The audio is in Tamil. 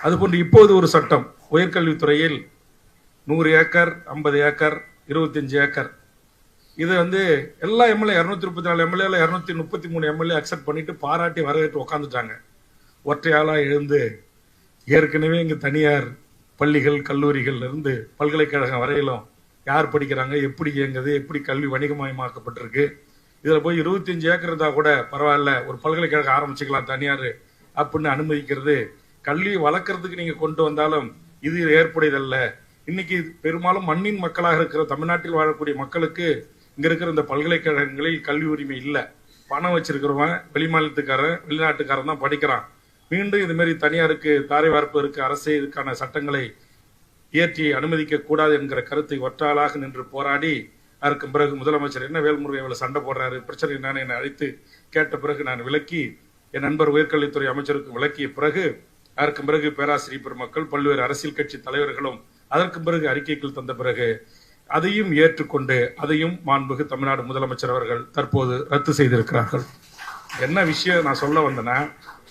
அதுபோன்று இப்போது ஒரு சட்டம் உயர்கல்வித்துறையில் 100 ஏக்கர் 50 ஏக்கர் 25 ஏக்கர் இது எல்லா எம்எல்ஏ 234 எம்எல்ஏல 233 எம்எல்ஏ அக்செப்ட் பண்ணிட்டு பாராட்டி வரவேற்று உட்காந்துட்டாங்க. ஒற்றையாளா எழுந்து ஏற்கனவே இங்கு தனியார் பள்ளிகள் கல்லூரிகள் இருந்து பல்கலைக்கழகம் வரையிலும் யார் படிக்கிறாங்க, எப்படி இயங்குது, எப்படி கல்வி வணிகமயமாக்கப்பட்டிருக்கு, இதுல போய் 25 ஏக்கர் இருந்தா கூட பரவாயில்ல, ஒரு பல்கலைக்கழகம் ஆரம்பிச்சுக்கலாம் தனியார் அப்படின்னு அனுமதிக்கிறது கல்வி வளர்க்கறதுக்கு நீங்க கொண்டு வந்தாலும் இது ஏற்புடையதல்ல. இன்னைக்கு பெரும்பாலும் மண்ணின் மக்களாக இருக்கிற தமிழ்நாட்டில் வாழக்கூடிய மக்களுக்கு இங்க இருக்கிற இந்த பல்கலைக்கழகங்களில் கல்வி உரிமை இல்லை. பணம் வச்சிருக்கிறவன் வெளிமாநிலத்துக்காரன் வெளிநாட்டுக்காரன் தான் படிக்கிறான். மீண்டும் இது மாதிரி தனியாருக்கு தாரை வார்ப்பதற்கு அரசே இதுக்கான சட்டங்களை இயற்றி அனுமதிக்க கூடாது என்கிற கருத்தை ஒற்றாளாக நின்று போராடி அதற்கு பிறகு முதலமைச்சர் என்ன வேல்முருகன் சண்டை போடுறாரு, பிரச்சனை என்னன்னு என்னை அழைத்து கேட்ட பிறகு நான் விளக்கி என் நண்பர் உயர்கல்வித்துறை அமைச்சருக்கு விளக்கிய பிறகு அதற்கு பிறகு பேராசிரியர் பெருமக்கள் பல்வேறு அரசியல் கட்சி தலைவர்களும் அதற்கு பிறகு அறிக்கைகள் தந்த பிறகு அதையும் ஏற்றுக்கொண்டு அதையும் மாண்புமிகு தமிழ்நாடு முதலமைச்சர் அவர்கள் தற்போது ரத்து செய்திருக்கிறார்கள். என்ன விஷயம் நான் சொல்ல வந்தேன்னா,